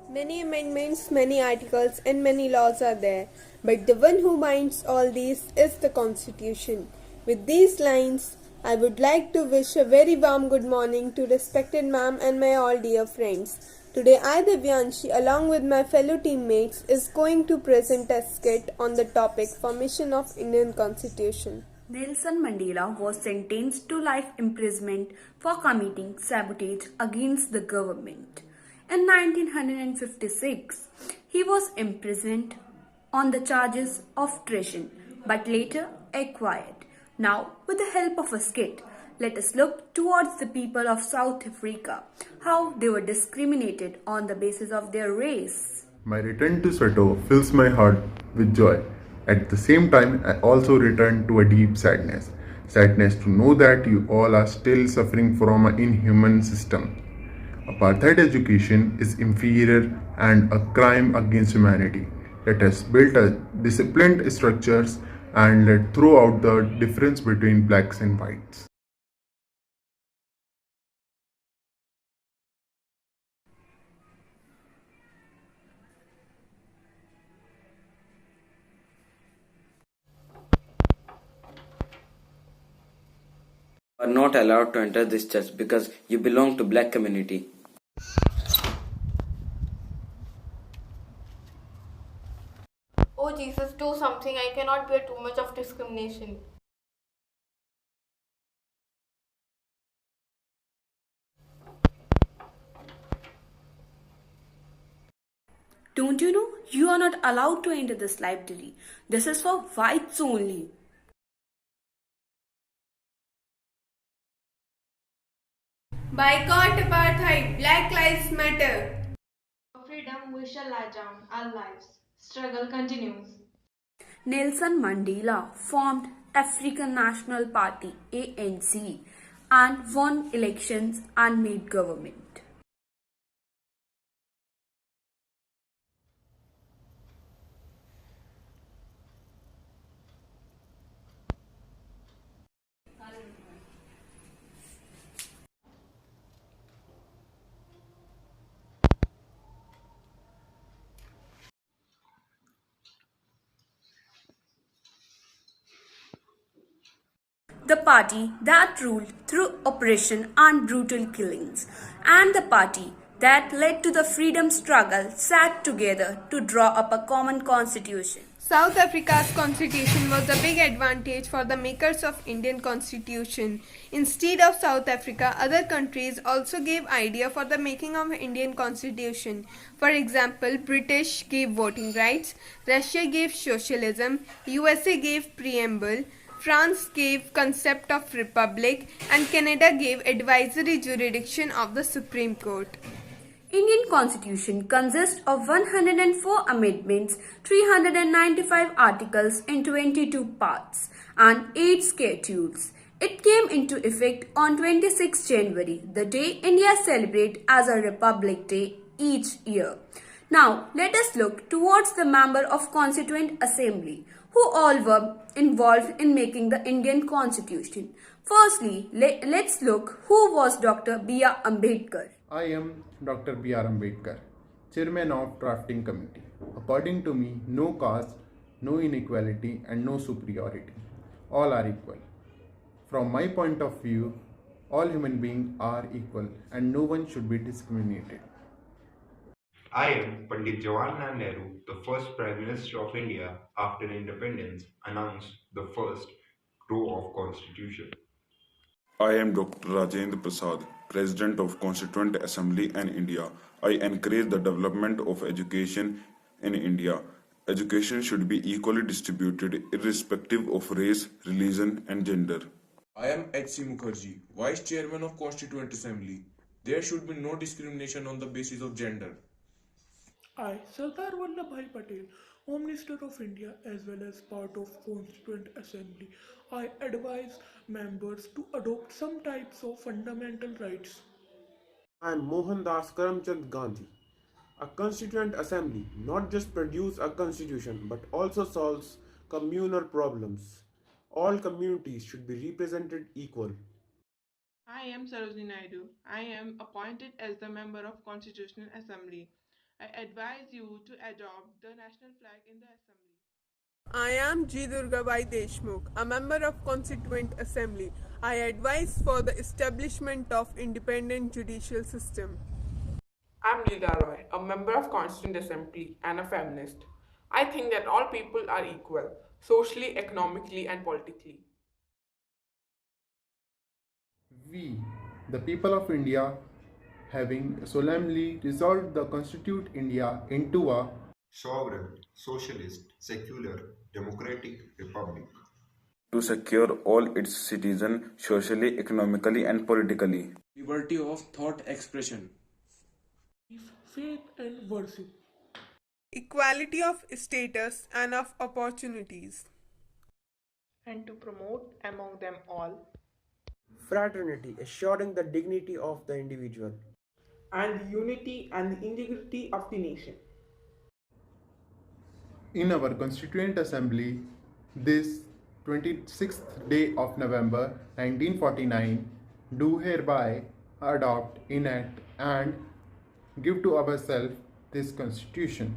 Many amendments, many articles, and many laws are there, but the one who binds all these is the Constitution. With these lines, I would like to wish a very warm good morning to respected ma'am and my all dear friends. Today, I, Divyanshi, along with my fellow teammates, is going to present a skit on the topic Formation of Indian Constitution. Nelson Mandela was sentenced to life imprisonment for committing sabotage against the government. In 1956, he was imprisoned on the charges of treason but later acquitted. Now, with the help of a skit, let us look towards the people of South Africa, how they were discriminated on the basis of their race. My return to Soweto fills my heart with joy. At the same time, I also return to a deep sadness. Sadness to know that you all are still suffering from an inhuman system. Apartheid education is inferior and a crime against humanity. Let us build a disciplined structures and let throw out the difference between blacks and whites. Are not allowed to enter this church because you belong to black community. Oh Jesus, do something. I cannot bear too much of discrimination. Don't you know you are not allowed to enter this library? This is for whites only. Boycott apartheid, Black Lives Matter. For freedom, we shall lie down our lives. Struggle continues. Nelson Mandela formed African National Party ANC and won elections and made government. The party that ruled through oppression and brutal killings, and the party that led to the freedom struggle sat together to draw up a common constitution. South Africa's constitution was a big advantage for the makers of Indian constitution. Instead of South Africa, other countries also gave idea for the making of Indian constitution. For example, British gave voting rights, Russia gave socialism, USA gave preamble, France gave concept of republic, and Canada gave advisory jurisdiction of the Supreme Court. Indian Constitution consists of 104 amendments, 395 articles in 22 parts, and 8 schedules. It came into effect on 26 January, the day India celebrates as a Republic Day each year. Now, let us look towards the member of Constituent Assembly, who all were involved in making the Indian Constitution. Firstly, let's look who was Dr. B.R. Ambedkar. I am Dr. B.R. Ambedkar, Chairman of Drafting Committee. According to me, no caste, no inequality, and no superiority. All are equal. From my point of view, all human beings are equal and no one should be discriminated. I am Pandit Jawaharlal Nehru, the first Prime Minister of India after independence, announced the first row of Constitution. I am Dr. Rajendra Prasad, President of Constituent Assembly in India. I encourage the development of education in India. Education should be equally distributed irrespective of race, religion and gender. I am H.C. Mukherjee, Vice Chairman of Constituent Assembly. There should be no discrimination on the basis of gender. I, Sardar Vallabhbhai Patel, Home Minister of India as well as part of Constituent Assembly, I advise members to adopt some types of fundamental rights. I am Mohandas Karamchand Gandhi. A constituent assembly not just produces a constitution but also solves communal problems. All communities should be represented equal. I am Sarojini Naidu. I am appointed as the member of Constitutional Assembly. I advise you to adopt the national flag in the assembly. I am G. Durgabai Deshmukh, a member of Constituent Assembly. I advise for the establishment of independent judicial system. I'm Lida Roy, a member of Constituent Assembly and a feminist. I think that all people are equal, socially, economically, and politically. We, the people of India, having solemnly resolved to constitute India into a sovereign, socialist, secular, democratic republic, to secure all its citizens socially, economically, and politically. Liberty of thought expression. Faith and worship. Equality of status and of opportunities. And to promote among them all. Fraternity, assuring the dignity of the individual. And the unity and the integrity of the nation. in our Constituent Assembly this 26th day of November 1949, do hereby adopt, enact, and give to ourselves this Constitution.